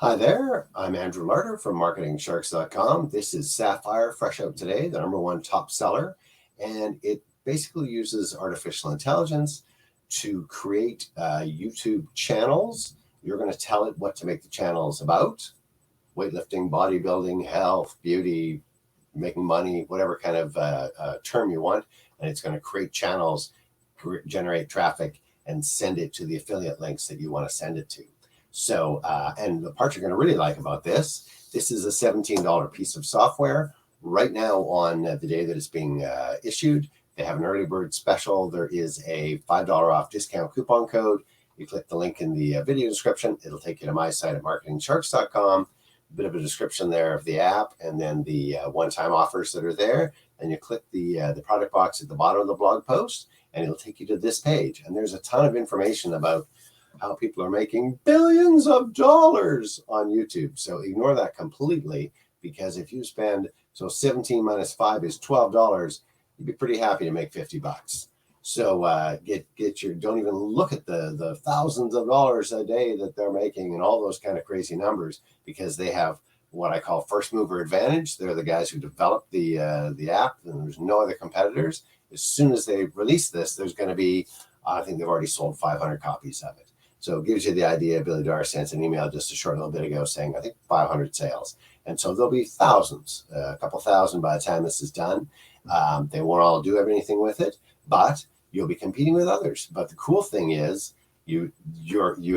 Hi there, I'm Andrew Larder from MarketingSharks.com. This is Sapphire, fresh out today, the #1 top seller, and it basically uses artificial intelligence to create YouTube channels. You're going to tell it what to make the channels about: weightlifting, bodybuilding, health, beauty, making money, whatever kind of term you want, and it's going to create channels, generate traffic, and send it to the affiliate links that you want to send it to. So, and the part you're going to really like about this is a $17 piece of software. Right now, on the day that it's being issued, they have an early bird special. There is a $5 off discount coupon code. You click the link in the video description. It'll take you to my site at MarketingSharks.com. A bit of a description there of the app, and then the one-time offers that are there. And you click the product box at the bottom of the blog post, and it'll take you to this page. And there's a ton of information about how people are making billions of dollars on YouTube. So ignore that completely, because if you spend, so 17 minus 5 is $12, you'd be pretty happy to make 50 bucks. So get your, don't even look at the thousands of dollars a day that they're making and all those kind of crazy numbers, because they have what I call first mover advantage. They're the guys who developed the app, and there's no other competitors. As soon as they release this, there's going to be, I think they've already sold 500 copies of it. So it gives you the idea. Billy Darr sent an email just a short little bit ago saying, I think 500 sales. And so there'll be thousands, a couple thousand by the time this is done. They won't all do anything with it, but you'll be competing with others. But the cool thing is you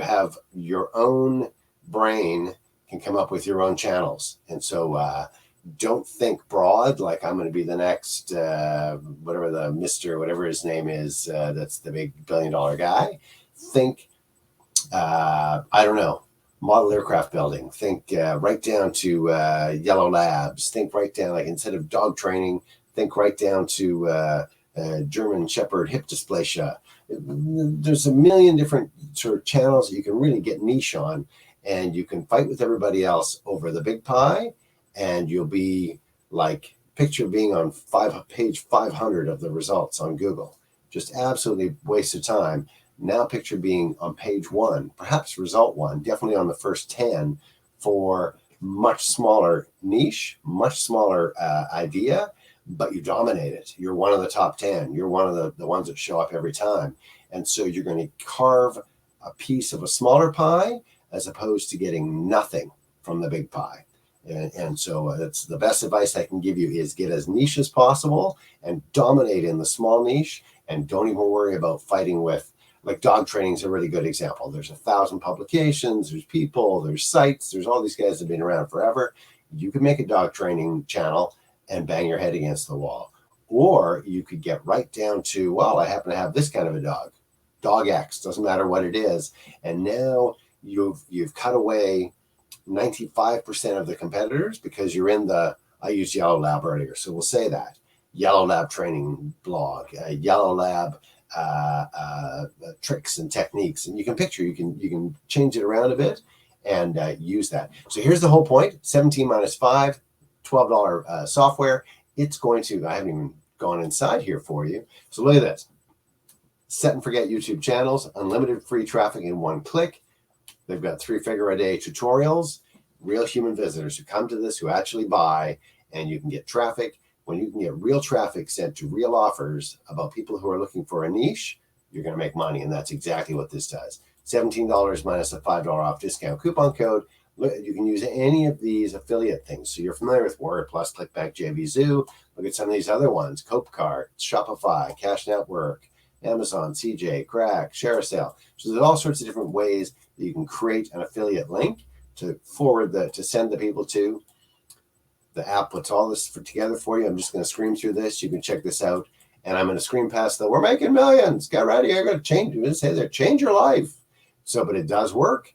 have your own brain can come up with your own channels. And so don't think broad, like I'm going to be the next, whatever the Mr. whatever his name is, that's the big $1 billion guy. Think, I don't know, model aircraft building. Think right down to Yellow Labs. Think right down, like instead of dog training, think right down to German Shepherd hip dysplasia. There's a million different sort of channels that you can really get niche on, and you can fight with everybody else over the big pie, and you'll be like, picture being on page 500 of the results on Google. Just absolutely waste of time. Now picture being on page 1, perhaps result 1, definitely on the first 10 for much smaller niche, much smaller idea, but you dominate it. You're one of the top 10. You're one of the ones that show up every time. And so you're going to carve a piece of a smaller pie as opposed to getting nothing from the big pie. And so that's the best advice I can give you, is get as niche as possible and dominate in the small niche, and don't even worry about fighting with, like dog training is a really good example. There's 1,000 publications, there's people, there's sites, there's all these guys that have been around forever. You could make a dog training channel and bang your head against the wall. Or you could get right down to, well, I happen to have this kind of a dog. Dog X, doesn't matter what it is. And now you've cut away 95% of the competitors, because you're in the, I used Yellow Lab earlier, so we'll say that. Yellow Lab training blog, Yellow Lab tricks and techniques, and you can picture, you can change it around a bit and use that. So here's the whole point: 17 minus 5, $12 software. It's going to, I haven't even gone inside here for you, so look at this. Set and forget YouTube channels, unlimited free traffic in one click. They've got 3-figure-a-day tutorials, real human visitors who come to this, who actually buy, and you can get traffic. When you can get real traffic sent to real offers about people who are looking for a niche, you're going to make money, and that's exactly what this does. $17 minus a $5 off discount coupon code. You can use any of these affiliate things. So you're familiar with Warrior Plus, ClickBank, JVZoo. Look at some of these other ones: Copecard, Shopify, Cash Network, Amazon, CJ, Crack, ShareASale. So there's all sorts of different ways that you can create an affiliate link to to send the people to. The app puts all this together for you. I'm just going to scream through this. You can check this out. And I'm going to scream past we're making millions. Get ready. I'm going to change. I'm going to say there, change your life. So, but it does work.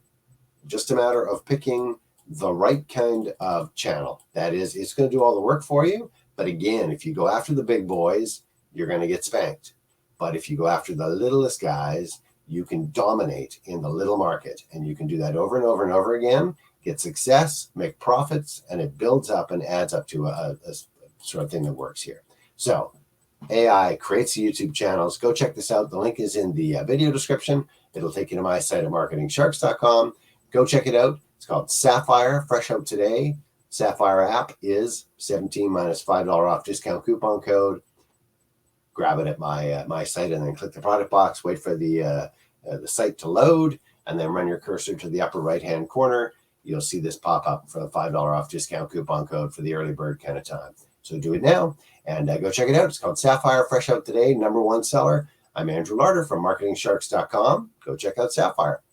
Just a matter of picking the right kind of channel. That is, it's going to do all the work for you. But again, if you go after the big boys, you're going to get spanked. But if you go after the littlest guys, you can dominate in the little market. And you can do that over and over and over again. Get success, make profits, and it builds up and adds up to a sort of thing that works here. So AI creates the YouTube channels. Go check this out. The link is in the video description. It'll take you to my site at MarketingSharks.com. Go check it out. It's called Sapphire, fresh out today. Sapphire app is 17 minus $5 off discount coupon code. Grab it at my site and then click the product box, wait for the site to load, and then run your cursor to the upper right-hand corner. You'll see this pop up for the $5 off discount coupon code for the early bird kind of time. So do it now and go check it out. It's called Sapphire, fresh out today, #1 seller. I'm Andrew Larder from marketingsharks.com. Go check out Sapphire.